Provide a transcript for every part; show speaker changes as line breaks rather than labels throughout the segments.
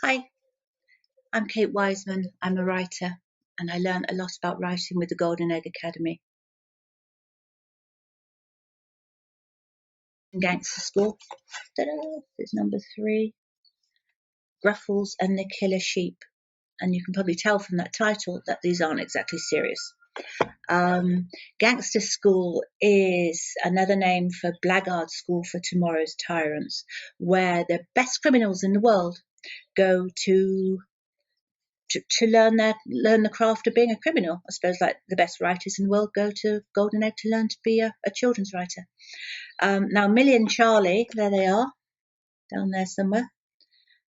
Hi, I'm Kate Wiseman. I'm a writer, and I learned a lot about writing with the Golden Egg Academy. Gangster School. Ta-da! It's number 3. Ruffles and the Killer Sheep. And you can probably tell from that title that these aren't exactly serious. Gangster School is another name for Blackguard School for Tomorrow's Tyrants, where the best criminals in the world go to learn the craft of being a criminal. I suppose like the best writers in the world go to Golden Egg to learn to be a children's writer. Now Millie and Charlie, there they are, down there somewhere.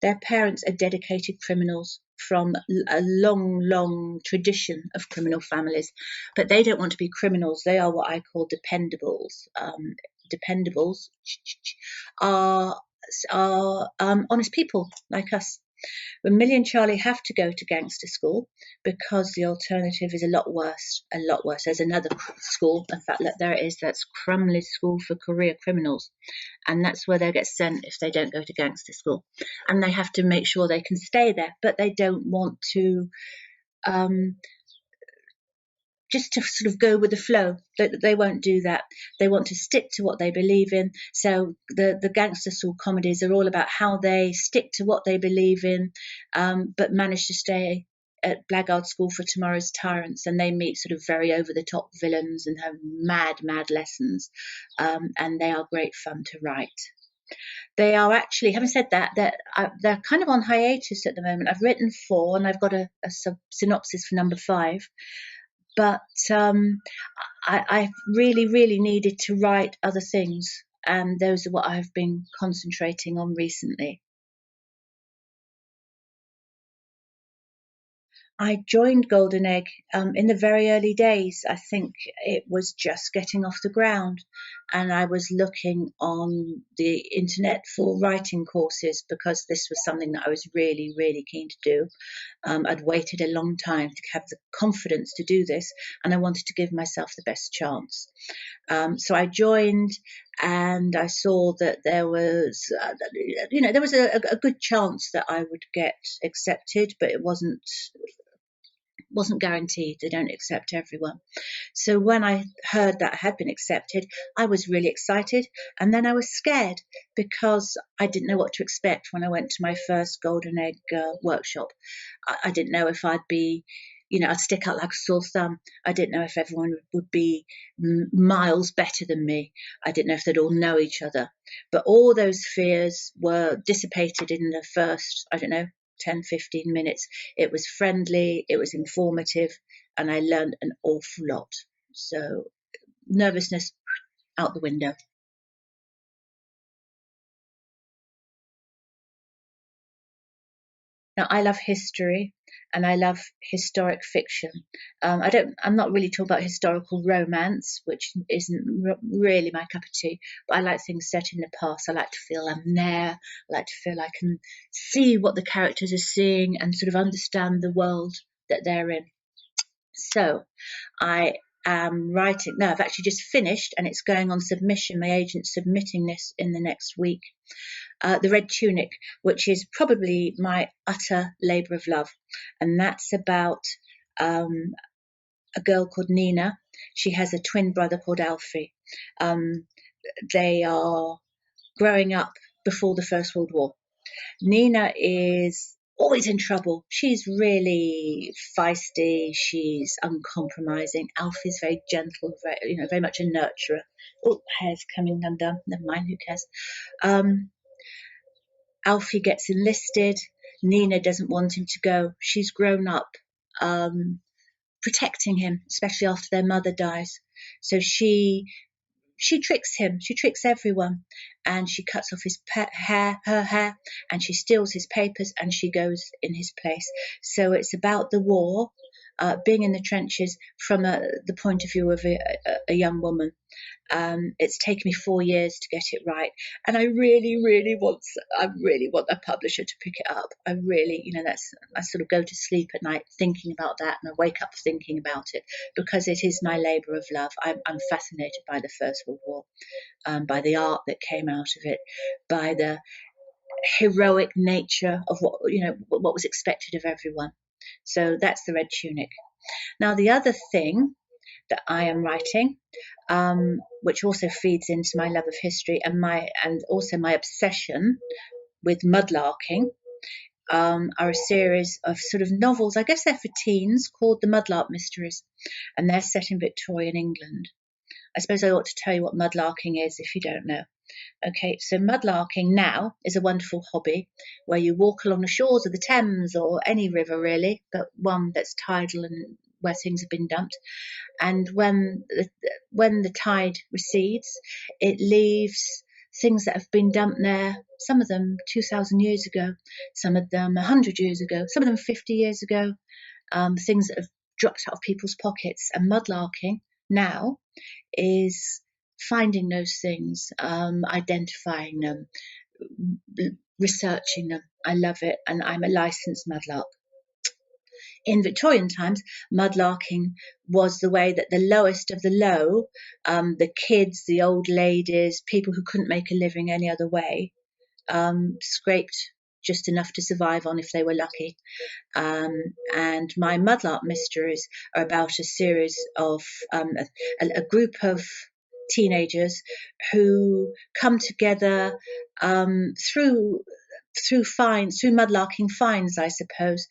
Their parents are dedicated criminals from a long tradition of criminal families, but they don't want to be criminals. They are what I call dependables. Dependables are honest people like us. When Millie and Charlie have to go to Gangster School because the alternative is a lot worse. There's another school, in fact, look, there it is, that's Crumley's School for Career Criminals. And that's where they get sent if they don't go to Gangster School. And they have to make sure they can stay there, but they don't want to just to sort of go with the flow. They won't do that. They want to stick to what they believe in. So the Gangster School comedies are all about how they stick to what they believe in, but manage to stay at Blackguard School for Tomorrow's Tyrants, and they meet sort of very over-the-top villains and have mad lessons, and they are great fun to write. They are actually, having said that, they're kind of on hiatus at the moment. I've written 4, and I've got a synopsis for number 5. But I really needed to write other things, and those are what I've been concentrating on recently. I joined Golden Egg in the very early days. I think it was just getting off the ground, and I was looking on the internet for writing courses because this was something that I was really keen to do. I'd waited a long time to have the confidence to do this, and I wanted to give myself the best chance. So I joined, and I saw that there was, there was a good chance that I would get accepted, but it wasn't guaranteed. They don't accept everyone. So when I heard that I had been accepted, I was really excited, and then I was scared because I didn't know what to expect when I went to my first Golden Egg workshop. I didn't know if I'd be, I'd stick out like a sore thumb. I didn't know if everyone would be miles better than me. I didn't know if they'd all know each other. But all those fears were dissipated in the first, 10, 15 minutes. It was friendly, it was informative, and I learned an awful lot. So nervousness out the window. Now, I love history and I love historic fiction. I'm not really talking about historical romance, which isn't really my cup of tea, but I like things set in the past. I like to feel I'm there. I like to feel I can see what the characters are seeing and sort of understand the world that they're in. So I am writing, no, I've actually just finished and it's going on submission. My agent's submitting this in the next week. The Red Tunic, which is probably my utter labour of love. And that's about a girl called Nina. She has a twin brother called Alfie. They are growing up before the First World War. Nina is always in trouble. She's really feisty. She's uncompromising. Alfie's very gentle, very much a nurturer. Oh, hair's coming undone. Never mind, who cares? Alfie gets enlisted. Nina doesn't want him to go. She's grown up protecting him, especially after their mother dies. So she tricks him. She tricks everyone, and she cuts off his her hair, and she steals his papers, and she goes in his place. So it's about the war, being in the trenches from the point of view of a young woman. It's taken me 4 years to get it right, and I really want a publisher to pick it up. I really, I sort of go to sleep at night thinking about that, and I wake up thinking about it because it is my labour of love. I'm fascinated by the First World War, by the art that came out of it, by the heroic nature of what, what was expected of everyone. So that's the Red Tunic. Now, the other thing that I am writing, which also feeds into my love of history and also my obsession with mudlarking, are a series of sort of novels. I guess they're for teens, called the Mudlark Mysteries, and they're set in Victorian England. I suppose I ought to tell you what mudlarking is if you don't know. Okay, so mudlarking now is a wonderful hobby where you walk along the shores of the Thames or any river really, but one that's tidal and where things have been dumped. And when the tide recedes, it leaves things that have been dumped there, some of them 2,000 years ago, some of them 100 years ago, some of them 50 years ago, things that have dropped out of people's pockets. And mudlarking now is finding those things, identifying them, researching them. I love it, and I'm a licensed mudlark. In Victorian times, mudlarking was the way that the lowest of the low, the kids, the old ladies, people who couldn't make a living any other way, scraped just enough to survive on if they were lucky. And my Mudlark Mysteries are about a series of a group of teenagers who come together through mudlarking finds, I suppose.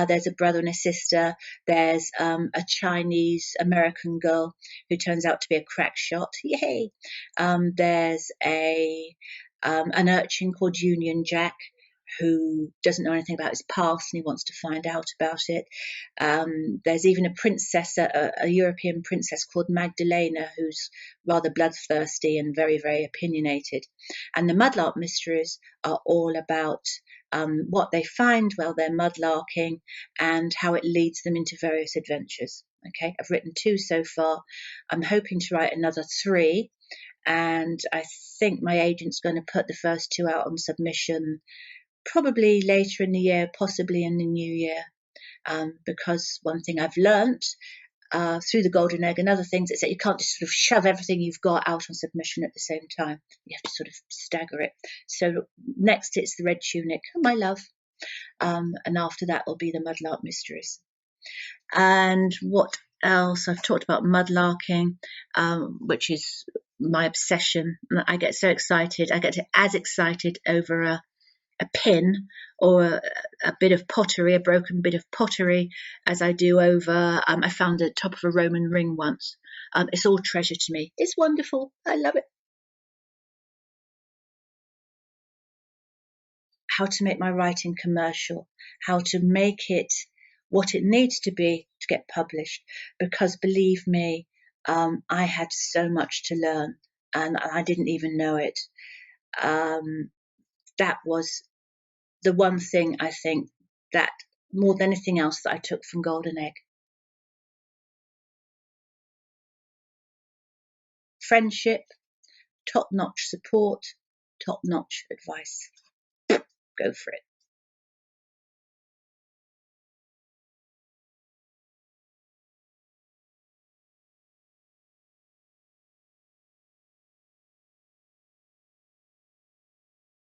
There's a brother and a sister. There's a Chinese American girl who turns out to be a crack shot. Yay! There's an urchin called Union Jack who doesn't know anything about his past and he wants to find out about it. There's even a princess, a European princess called Magdalena, who's rather bloodthirsty and very, very opinionated. And the Mudlark Mysteries are all about what they find while they're mudlarking and how it leads them into various adventures. Okay, I've written 2 so far. I'm hoping to write another 3. And I think my agent's going to put the first 2 out on submission probably later in the year, possibly in the new year, because one thing I've learnt through the Golden Egg and other things is that you can't just sort of shove everything you've got out on submission at the same time. You have to sort of stagger it. So next it's the Red Tunic, my love, and after that will be the Mudlark Mysteries. And what else? I've talked about mudlarking, which is my obsession. I get so excited. I get as excited over a pin or a bit of pottery, a broken bit of pottery, as I do over, I found the top of a Roman ring once. It's all treasure to me. It's wonderful. I love it. How to make my writing commercial, how to make it what it needs to be to get published, because believe me, I had so much to learn and I didn't even know it. That was the one thing I think that more than anything else that I took from Golden Egg. Friendship, top-notch support, top-notch advice. Go for it.